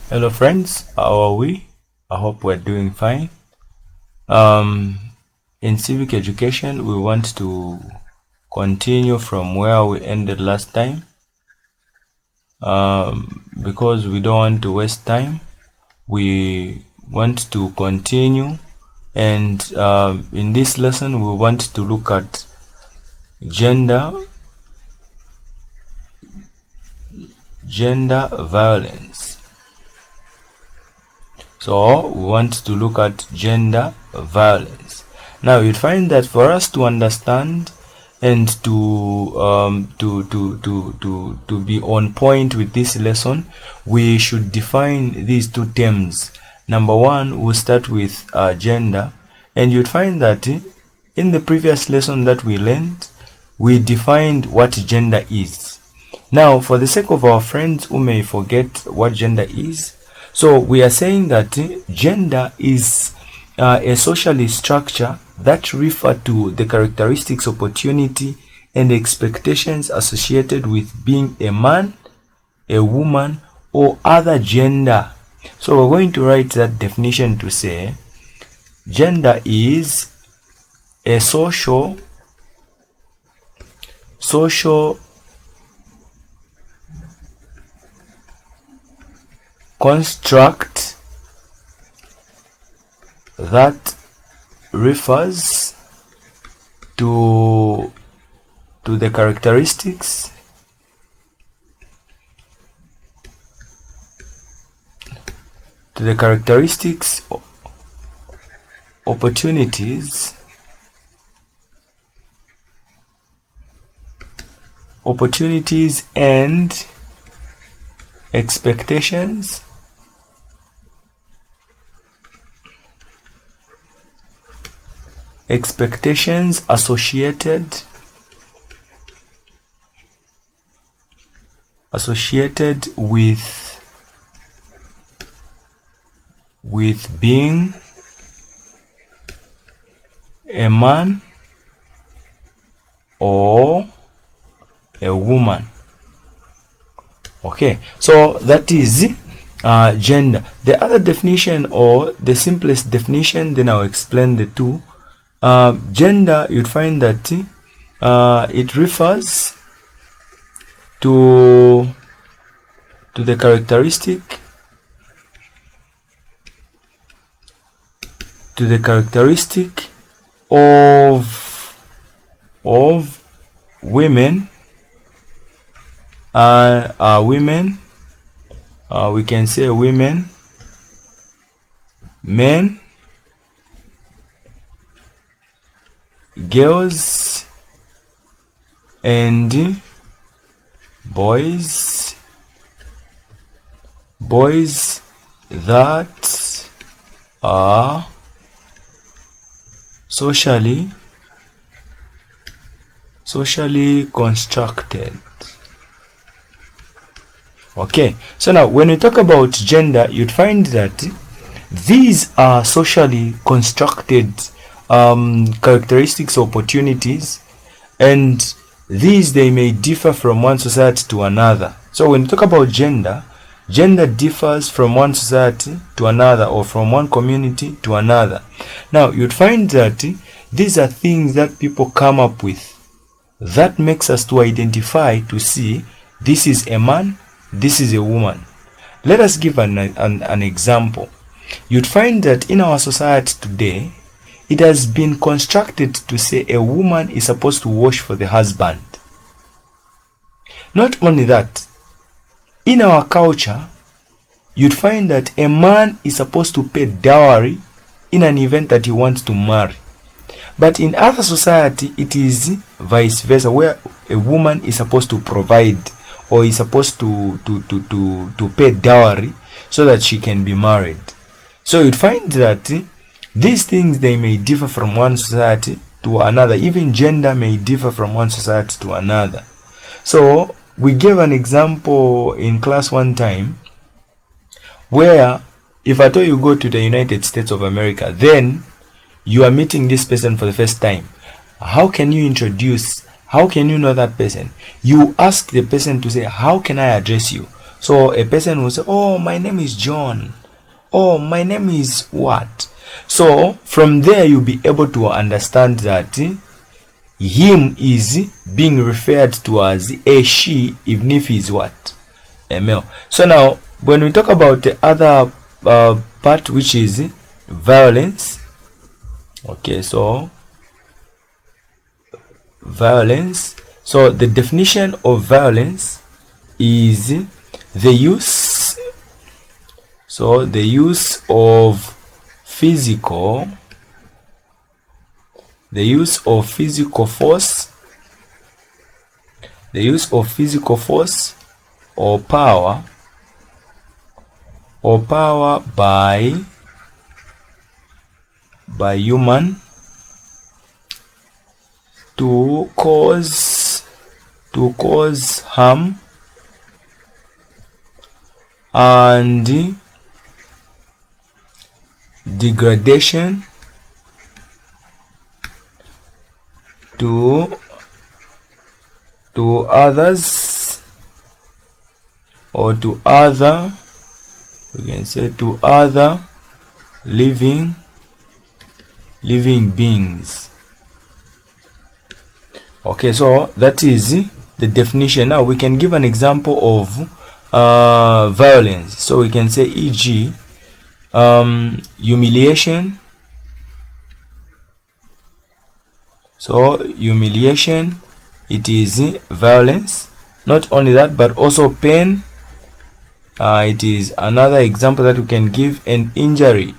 Hello friends, how are we? I hope we're doing fine. Um, in civic education, we want to continue from where we ended last time because we don't want to waste time. We want to continue, and in this lesson, we want to look at gender violence. So we want to look at gender violence. Now you'd find that for us to understand and to be on point with this lesson, we should define these two terms. Number one, we'll start with gender, and you'd find that in the previous lesson that we learned, we defined what gender is. Now, for the sake of our friends who may forget what gender is, so we are saying that gender is a social structure that refer to the characteristics, opportunity, and expectations associated with being a man, a woman, or other gender. So we're going to write that definition to say gender is a social construct that refers to the characteristics opportunities and expectations associated with being a man or a woman. Okay, so that is gender. The other definition, or the simplest definition, then I'll explain the two. Gender, you'd find that it refers to the characteristic of women. Women, we can say women, men, girls, and boys that are socially constructed. Okay, so now when we talk about gender, you'd find that these are socially constructed characteristics, opportunities, and these, they may differ from one society to another. So when you talk about gender differs from one society to another, or from one community to another. Now you'd find that these are things that people come up with that makes us to identify, to see this is a man, this is a woman. Let us give an example. You'd find that in our society today, it has been constructed to say a woman is supposed to wash for the husband. Not only that, in our culture, you'd find that a man is supposed to pay dowry in an event that he wants to marry. But in other society, it is vice versa, where a woman is supposed to provide, or is supposed to pay dowry so that she can be married. So you'd find that these things, they may differ from one society to another. Even gender may differ from one society to another. So we gave an example in class one time, where if at all you go to the United States of America, then you are meeting this person for the first time. How can you introduce? How can you know that person? You ask the person to say, how can I address you? So a person will say, oh, my name is John. Oh, my name is what? So from there you'll be able to understand that him is being referred to as a she, even if he's what? A male. So now when we talk about the other part, which is violence. Okay, so violence. So the definition of violence is the use. So the use of physical. The use of physical force. The use of physical force or power. Or power by human to cause harm and degradation to others, or to other, we can say to other living beings. Okay, so that is the definition. Now we can give an example of violence. So we can say, e.g., humiliation. So humiliation, it is violence. Not only that, but also pain. It is another example that we can give, and injury.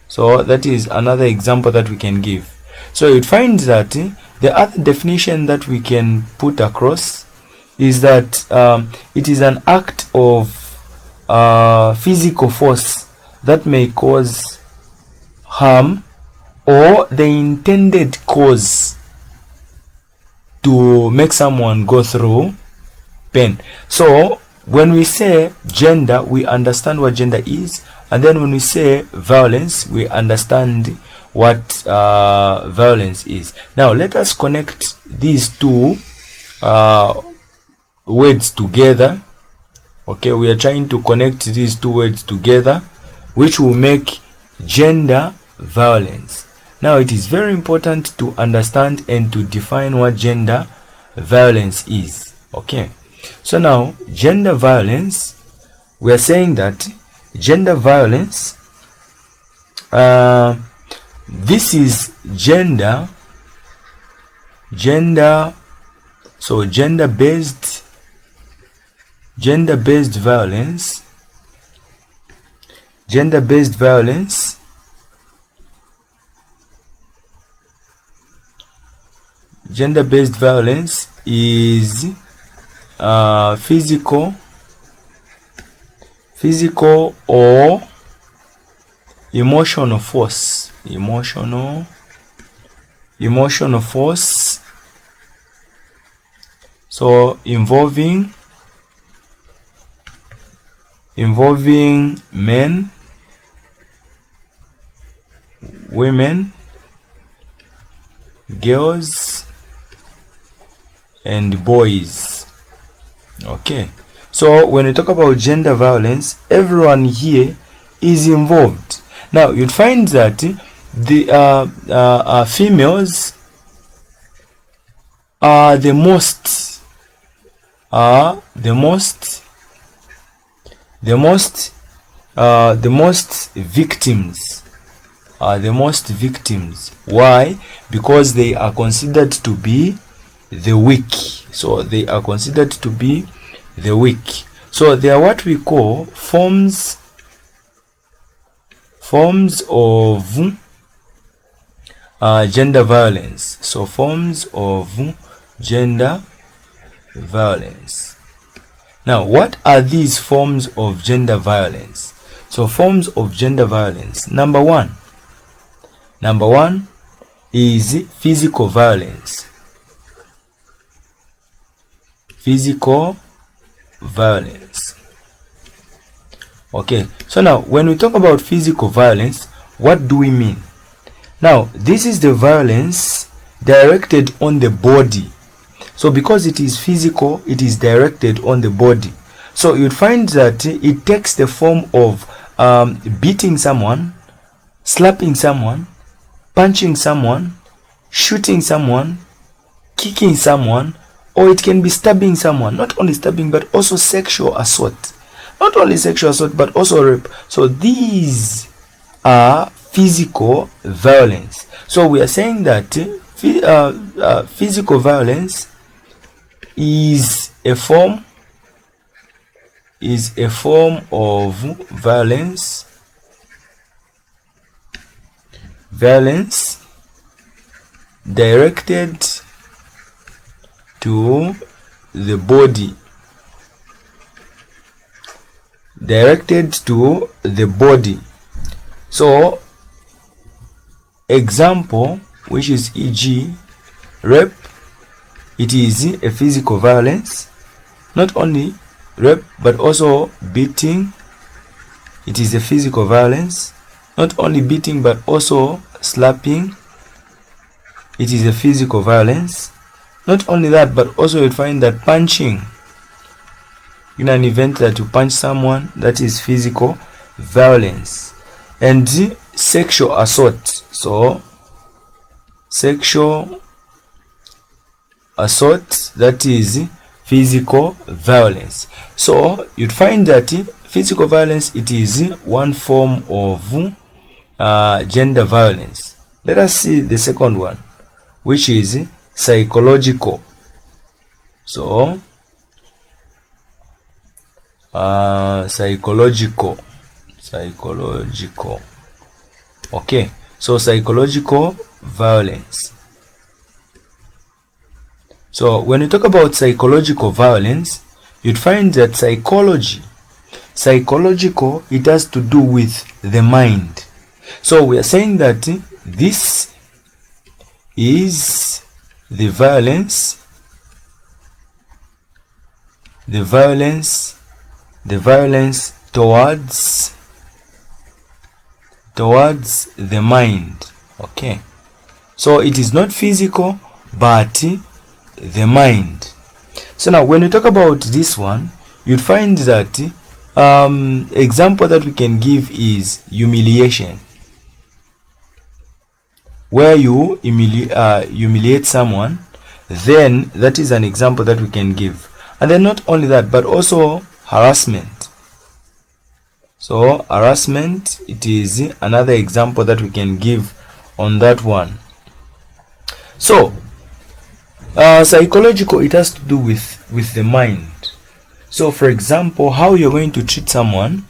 So that is another example that we can give. So you'd find that the other definition that we can put across is that it is an act of physical force that may cause harm, or the intended cause to make someone go through pain. So when we say gender, we understand what gender is, and then when we say violence, we understand what violence is. Now let us connect these two words together. Okay, we are trying to connect these two words together, which will make gender violence. Now it is very important to understand and to define what gender violence is. Okay, so now gender violence, we are saying that gender violence, this is gender, so gender based violence. Gender based violence is physical or emotional force. Emotional force. So involving men, women, girls, and boys. Okay, so when we talk about gender violence, everyone here is involved. Now you'd find that the females are the most victims. Why? Because they are considered to be the weak. So they are considered to be the weak. So they are what we call forms of gender violence. So forms of gender violence. Now, what are these forms of gender violence? So forms of gender violence. Number one is physical violence. Physical violence. Okay, so now when we talk about physical violence, what do we mean? Now, this is the violence directed on the body. So because it is physical, it is directed on the body. So you'd find that it takes the form of beating someone, slapping someone, punching someone, shooting someone, kicking someone, or it can be stabbing someone. Not only stabbing, but also sexual assault. Not only sexual assault, but also rape. So these are physical violence. So we are saying that physical violence is a form of violence directed to the body, So example, which is e.g. rape, it is a physical violence. Not only rape, but also beating, it is a physical violence. Not only beating, but also slapping, it is a physical violence. Not only that, but also you'll find that punching, in an event that you punch someone, that is physical violence. And sexual assault, so sexual assault, that is physical violence. So you'd find that physical violence, it is one form of gender violence. Let us see the second one, which is psychological. So psychological. Okay, so psychological violence. So when you talk about psychological violence, you'd find that psychological, it has to do with the mind. So we are saying that this is the violence towards the mind. Okay, so it is not physical, but the mind. So now when we talk about this one, you'd find that example that we can give is humiliation, where you humiliate someone, then that is an example that we can give. And then not only that, but also harassment. So harassment, it is another example that we can give on that one. So psychological, it has to do with the mind. So for example, how you're going to treat someone,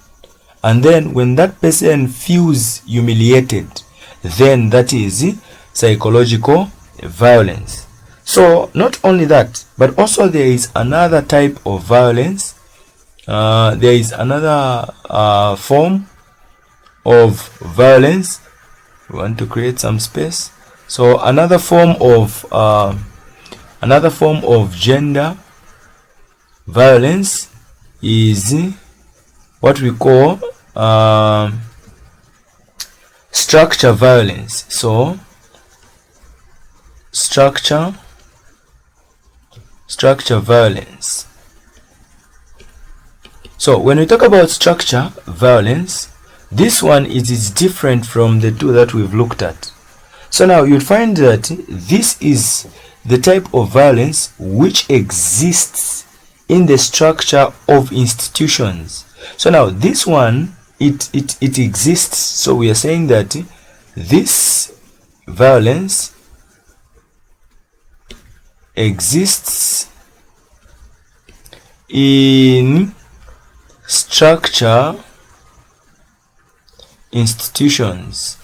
and then when that person feels humiliated, then that is psychological violence. So not only that, but also there is another type of violence. There is another form of violence. We want to create some space. So another form of gender violence is what we call structure violence. So structure violence. So when we talk about structure violence, this one, it is different from the two that we've looked at. So now you'll find that this is the type of violence which exists in the structure of institutions. So now this one, it exists. So we are saying that this violence exists in structure institutions.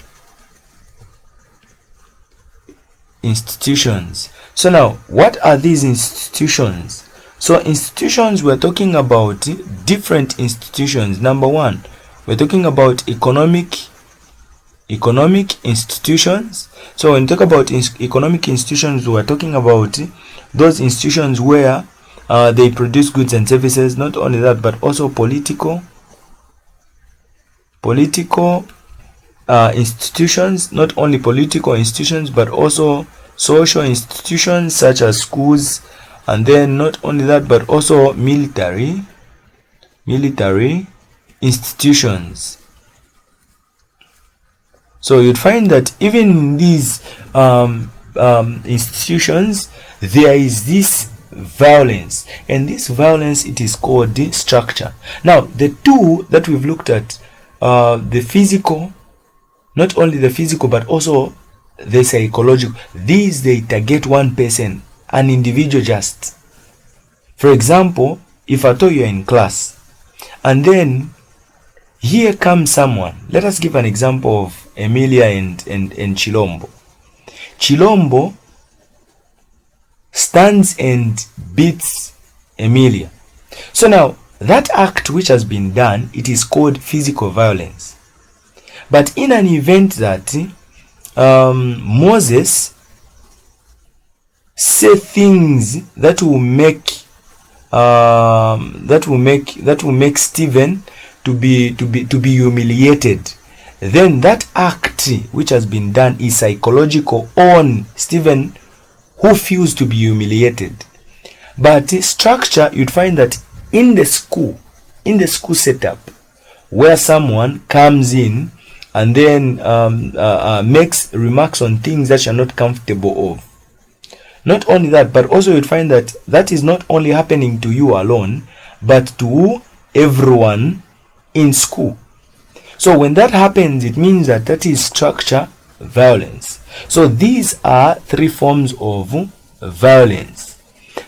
So now what are these institutions? So institutions, we're talking about different institutions. Number one, we're talking about economic institutions. So when we talk about economic institutions, we're talking about those institutions where they produce goods and services. Not only that, but also political institutions. Not only political institutions, but also social institutions such as schools. And then not only that, but also military military institutions. So you'd find that even in these institutions, there is this violence, and this violence, it is called the structure. Now the two that we've looked at, the physical, not only the physical but also the psychological, these they target one person, an individual. Just for example, if at all you're in class and then here comes someone, let us give an example of Emilia and Chilombo. Chilombo stands and beats Emilia. So now that act which has been done, it is called physical violence. But in an event that Moses say things that will make Stephen to be humiliated, then that act which has been done is psychological on Stephen, who feels to be humiliated. But structure, you'd find that in the school setup, where someone comes in and then makes remarks on things that you're not comfortable of. Not only that, but also you'd find that that is not only happening to you alone, but to everyone in school. So when that happens, it means that that is structure violence. So these are three forms of violence.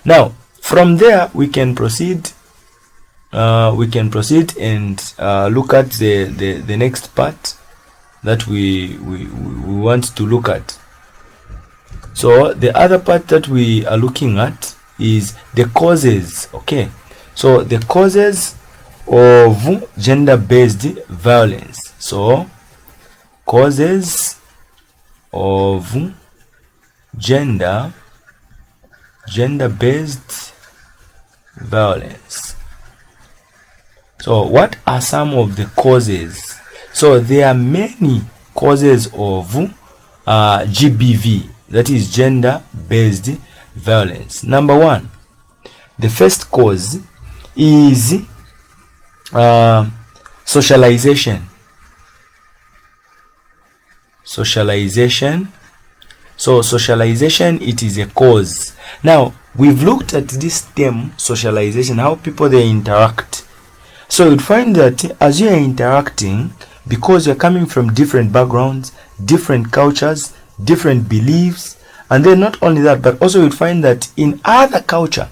Now from there we can proceed and look at the next part that we want to look at. So the other part that we are looking at is the causes. Okay, so the causes of gender-based violence. So causes of gender-based violence. So what are some of the causes? So there are many causes of GBV, that is gender-based violence. Number one, the first cause is socialization. So socialization, it is a cause. Now we've looked at this term socialization, how people they interact. So you'd find that as you are interacting, because you're coming from different backgrounds, different cultures, different beliefs, and then not only that, but also you'd find that in other culture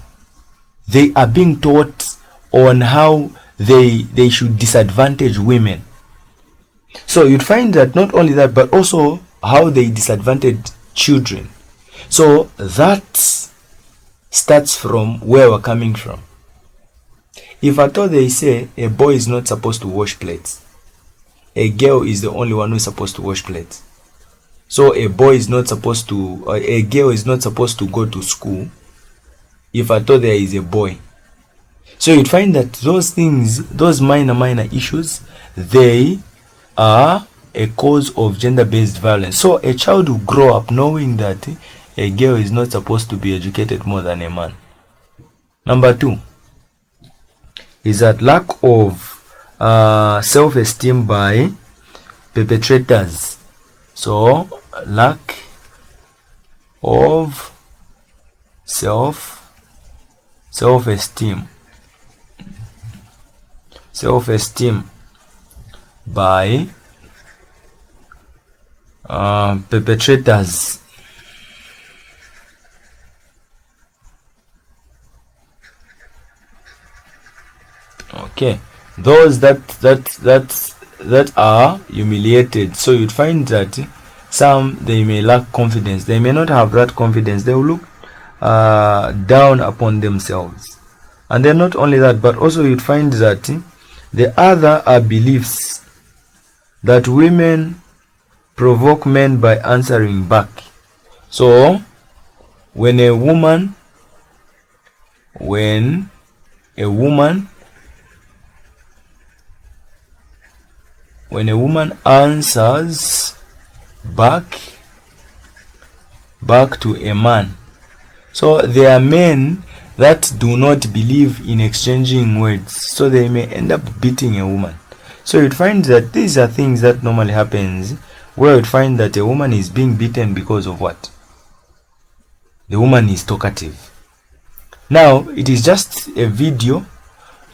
they are being taught on how they should disadvantage women. So you'd find that not only that, but also how they disadvantage children. So that starts from where we're coming from. If at all they say a boy is not supposed to wash plates, a girl is the only one who is supposed to wash plates. So a boy is not supposed to, or a girl is not supposed to go to school if at all there is a boy. So you'd find that those things, those minor issues, they are a cause of gender-based violence. So a child will grow up knowing that a girl is not supposed to be educated more than a man. Number two is that lack of self-esteem by perpetrators. So lack of self-esteem by perpetrators. Okay, those that are humiliated. So you'd find that some, they may lack confidence, they may not have that confidence, they will look down upon themselves. And then not only that, but also you'd find that the other are beliefs that women provoke men by answering back. So when a woman answers back to a man, so there are men that do not believe in exchanging words, so they may end up beating a woman. So you'd find that these are things that normally happens, where you'd find that a woman is being beaten because of what? The woman is talkative. Now, it is just a video.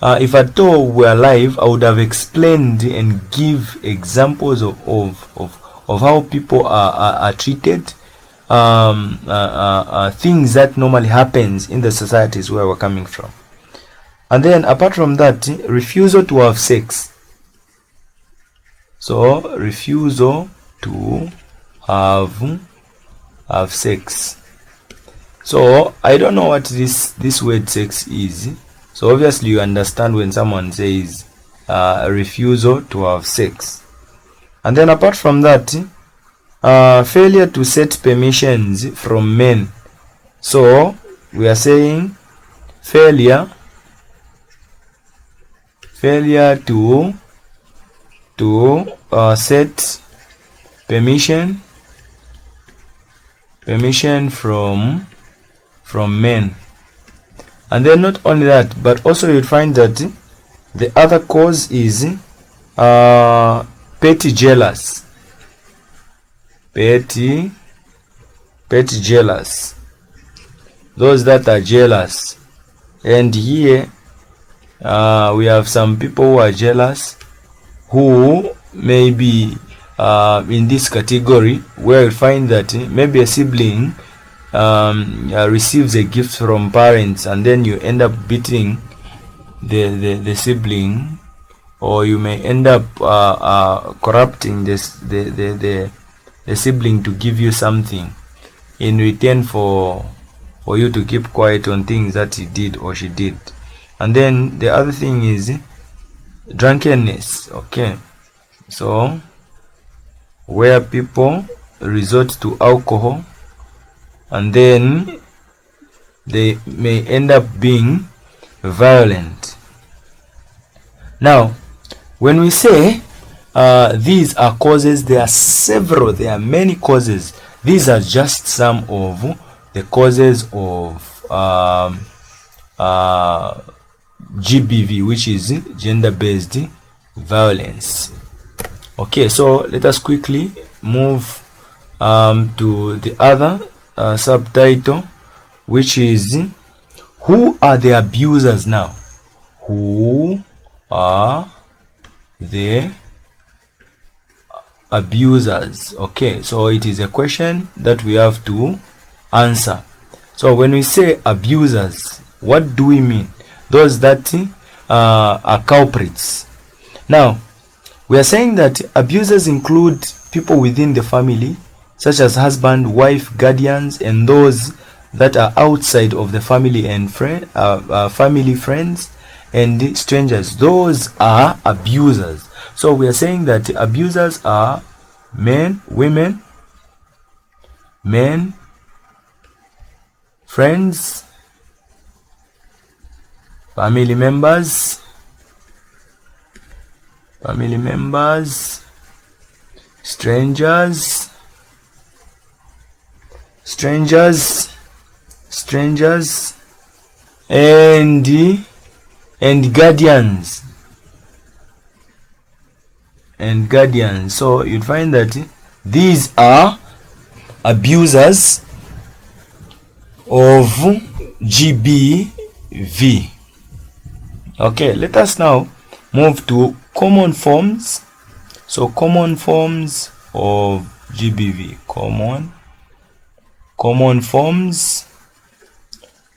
If at all were live, I would have explained and give examples of how people are treated, things that normally happens in the societies where we're coming from. And then apart from that, refusal to have sex. So refusal to have sex. So I don't know what this word sex is. So obviously you understand when someone says a refusal to have sex. And then apart from that, failure to set permissions from men. So we are saying failure to set permission from men. And then not only that, but also you'll find that the other cause is petty jealous. Petty jealous. Those that are jealous. And here we have some people who are jealous, who may be in this category, where you find that maybe a sibling receives a gift from parents, and then you end up beating the sibling, or you may end up corrupting the sibling to give you something in return for you to keep quiet on things that he did or she did. And then the other thing is drunkenness. Okay, so where people resort to alcohol, and then they may end up being violent. Now, when we say these are causes, there are several, there are many causes. These are just some of the causes of GBV, which is gender-based violence. Okay, so let us quickly move to the other subtitle, which is who are the abusers now? Who are the abusers? Okay, so it is a question that we have to answer. So when we say abusers, what do we mean? Those that are culprits. Now, we are saying that abusers include people within the family, such as husband, wife, guardians, and those that are outside of the family and family, friends, and strangers. Those are abusers. So we are saying that abusers are men, women, friends, family members, strangers, and guardians. So you'd find that these are abusers of GBV. Okay, let us now move to common forms. So common forms of GBV. Common forms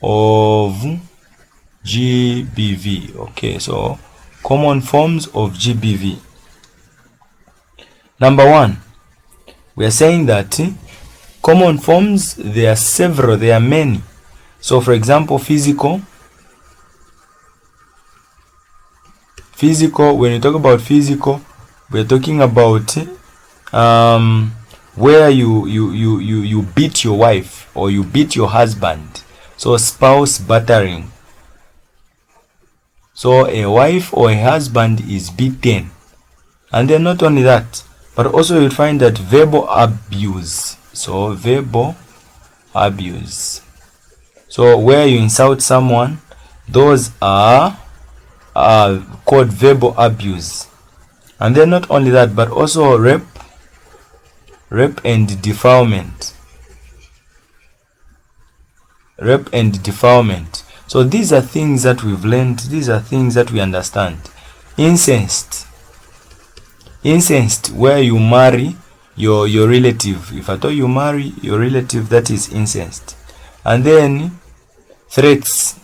of GBV. Okay, so common forms of GBV. Number one, we are saying that common forms, there are several, there are many. So for example, physical, when you talk about physical, we are talking about where you beat your wife or you beat your husband. So spouse battering. So a wife or a husband is beaten. And then not only that, but also you'll find that verbal abuse. So verbal abuse. So where you insult someone, those are called verbal abuse. And then not only that, but also rape and defilement. Rape and defilement. So these are things that we've learned, these are things that we understand. Incest, where you marry your relative. If at all you marry your relative, that is incest. And then threats,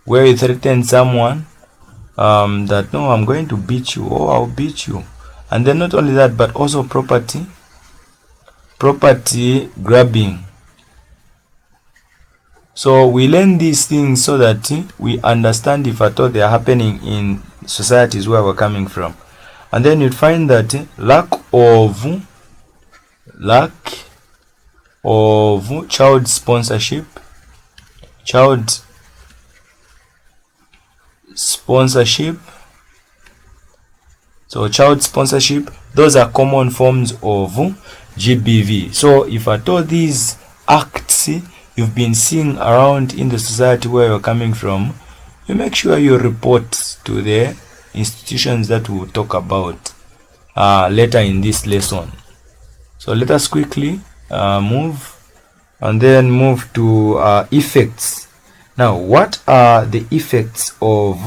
where you threaten someone that no, I'm going to beat you, or I'll beat you. And then not only that, but also property grabbing. So we learn these things so that we understand if at all they are happening in societies where we're coming from. And then you'd find that lack of child sponsorship, so child sponsorship, those are common forms of GBV. So if at all these acts you've been seeing around in the society where you're coming from, you make sure you report to the institutions that we'll talk about later in this lesson. So let us quickly move to effects. Now, what are the effects of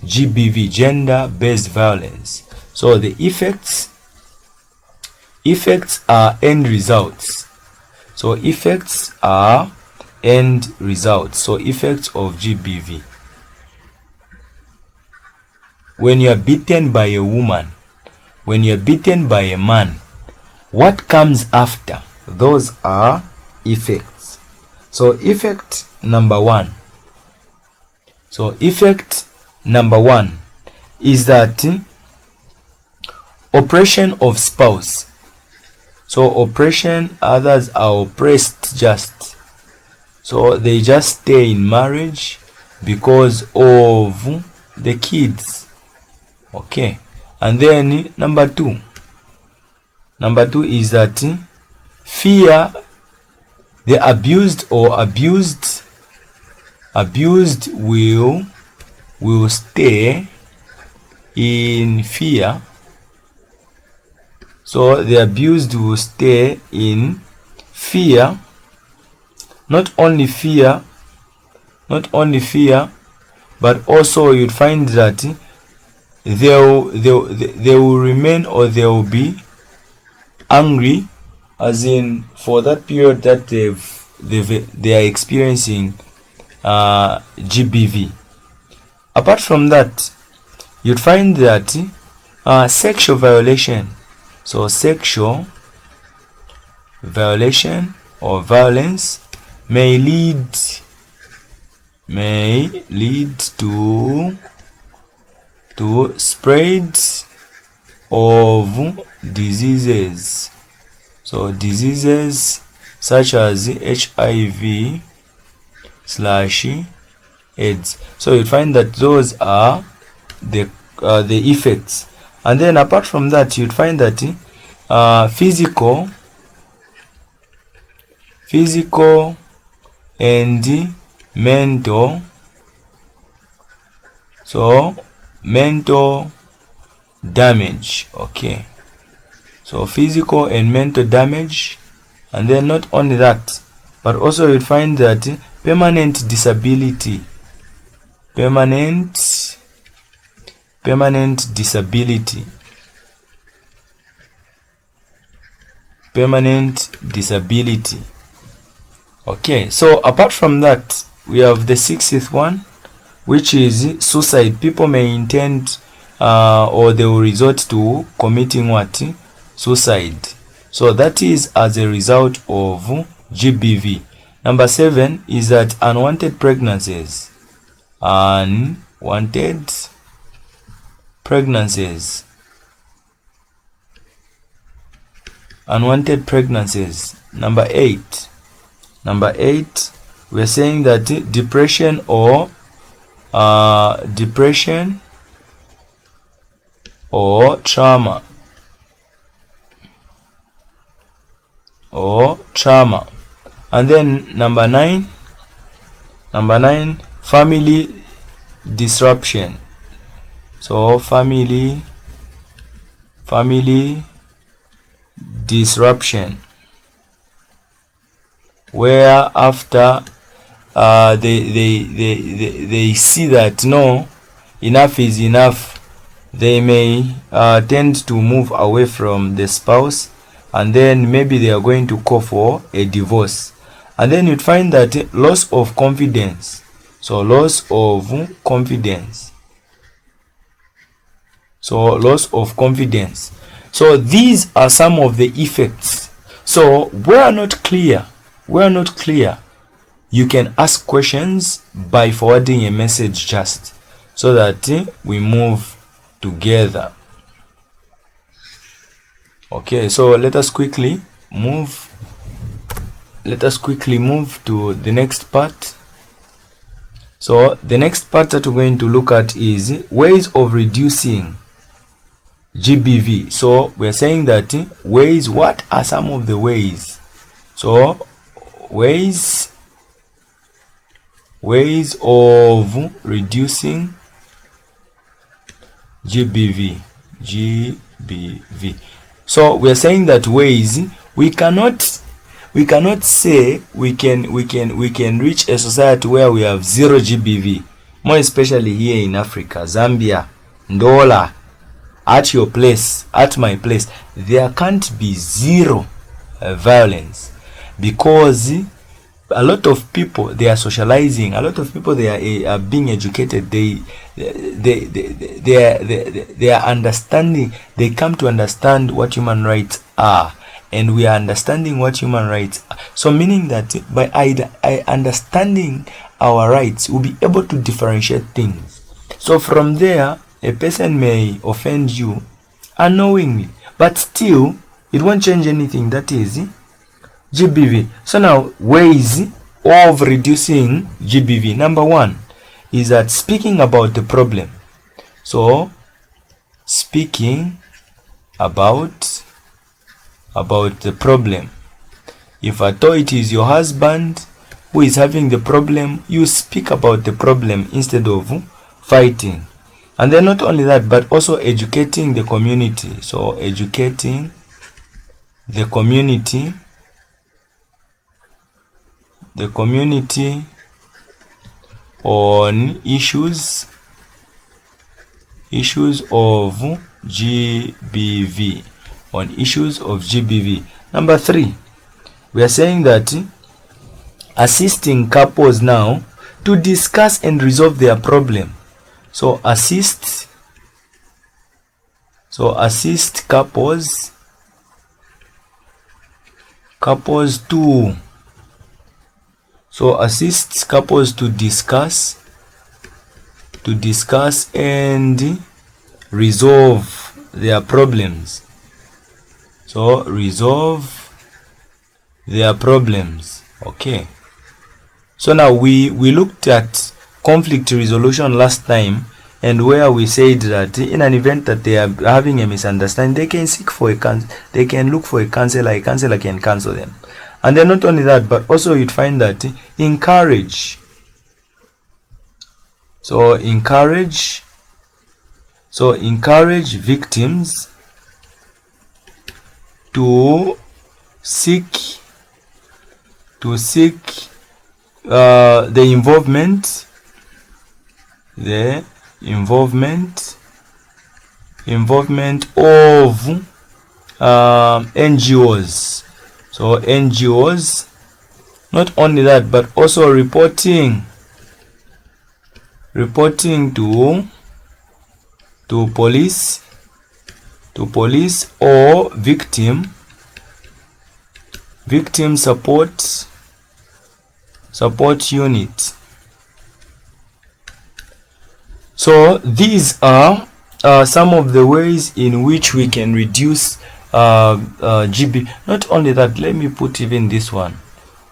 GBV, gender-based violence? So the effects are end results. So effects are end results. So effects of GBV. When you are beaten by a woman, when you are beaten by a man, what comes after? Those are effects. So effect number one. So effect number one is that oppression of spouse. So oppression, others are oppressed just. So they just stay in marriage because of the kids. Okay. And then number two is that fear, the abused or abused will stay in fear. So the abused will stay in fear. Not only fear, but also you'd find that they will remain, or they will be angry, as in for that period that they are experiencing GBV. Apart from that, you'd find that sexual violation. So sexual violation or violence may lead to spread of diseases. So diseases such as HIV/AIDS. So you find that those are the effects. And then apart from that, you'd find that physical and mental. So mental damage. Okay. So physical and mental damage. And then not only that, but also you'd find that permanent disability. Permanent disability. Okay, so apart from that, we have the sixth one, which is suicide. People may intend or they will resort to committing what? Suicide. So that is as a result of GBV. Number 7 is that unwanted pregnancies. Unwanted pregnancies. Number 8, we are saying that depression or trauma. And then number 9 Number 9, family disruption. So family disruption, where after they see that no, enough is enough, they may tend to move away from the spouse, and then maybe they are going to call for a divorce. And then you'd find that loss of confidence. So loss of confidence. So these are some of the effects. So we are not clear, you can ask questions by forwarding a message just so that we move together. Okay, so let us quickly move to the next part. So the next part that we're going to look at is ways of reducing GBV. So we're saying that ways, what are some of the ways? So ways of reducing GBV. So we're saying that ways, we cannot say we can reach a society where we have 0 GBV, more especially here in Africa, Zambia, Ndola, at your place, at my place. There can't be 0 violence, because a lot of people, they are socializing, a lot of people, they are being educated, they are understanding, they come to understand what human rights are, and we are understanding what human rights are. So meaning that by understanding our rights, we'll be able to differentiate things. So from there, a person may offend you unknowingly, but still it won't change anything. That is GBV. So now, ways of reducing GBV. Number 1 is that speaking about the problem. So speaking about the problem. If at all it is your husband who is having the problem, you speak about the problem instead of fighting. And then not only that, but also educating the community. So educating the community on issues of GBV. Number 3, we are saying that assisting couples now to discuss and resolve their problem. So assist couples to discuss and resolve their problems. So resolve their problems. Okay. So now we looked at conflict resolution last time, and where we said that in an event that they are having a misunderstanding, they can seek for they can look for a counselor. A counselor can counsel them. And then not only that, but also you'd find that encourage victims to seek the involvement of NGOs. So NGOs, not only that, but also reporting to police or victim support unit. So these are some of the ways in which we can reduce GB. Not only that, let me put even this one,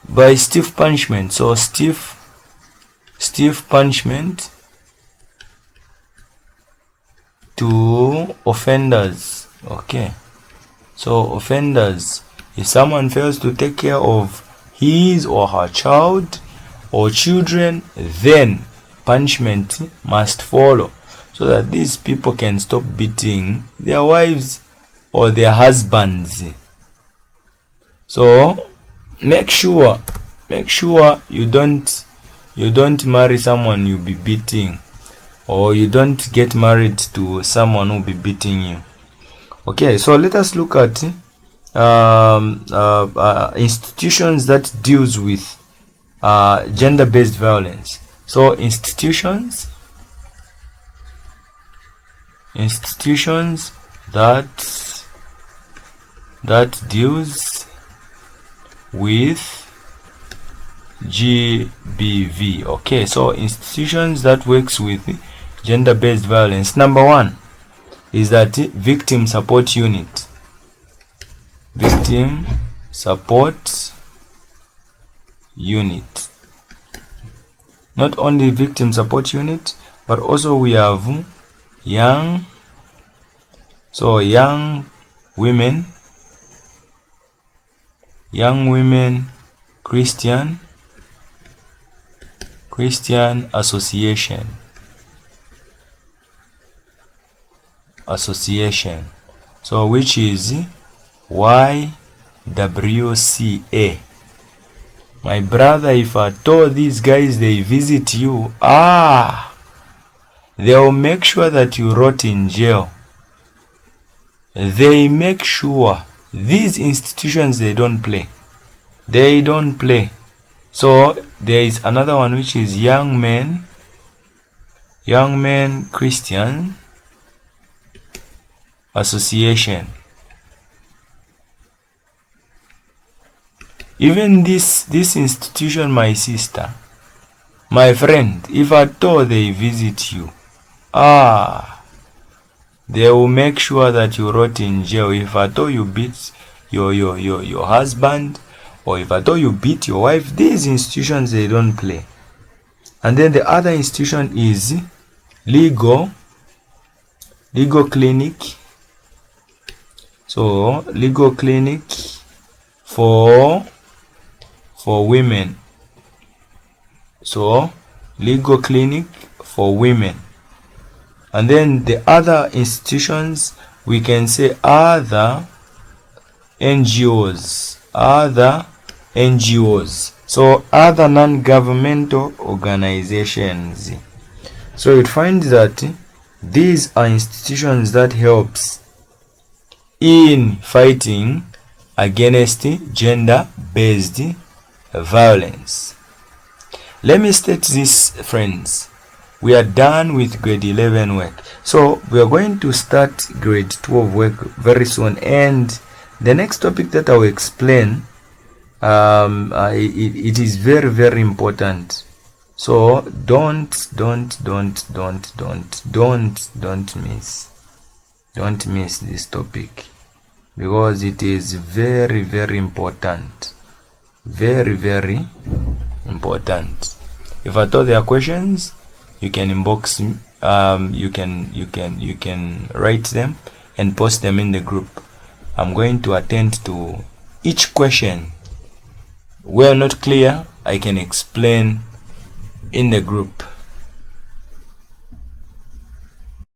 by stiff punishment. So stiff punishment to offenders. Okay, so offenders, if someone fails to take care of his or her child, or children, then punishment must follow, so that these people can stop beating their wives or their husbands. So make sure you don't marry someone you'll be beating, or you don't get married to someone who'll be beating you. Okay, so let us look at institutions that deals with gender-based violence. So institutions that deals with GBV. Okay, so institutions that works with gender-based violence. Number one is that victim support unit. Victim support unit. Not only victim support unit, but also we have young women Christian association. So which is YWCA. My brother, if I told these guys they visit you, they'll make sure that you rot in jail. They make sure. These institutions, they don't play. So there is another one which is young men Christian association. Even this institution, my sister, my friend, if at all they visit you, they will make sure that you rot in jail. If at all you beat your husband, or if at all you beat your wife, these institutions, they don't play. And then the other institution is legal clinic. So legal clinic for women. So legal clinic for women. And then the other institutions, we can say other NGOs. So other non-governmental organizations. So you'd find that these are institutions that helps in fighting against gender-based violence. Let me state this, friends. We are done with grade 11 work. So we are going to start grade 12 work very soon. And the next topic that I will explain, it is very, very important. So don't miss this topic, because it is very, very important. Very, very important. If at all there are questions, you can inbox me. You can write them and post them in the group. I'm going to attend to each question. Where not clear, I can explain in the group.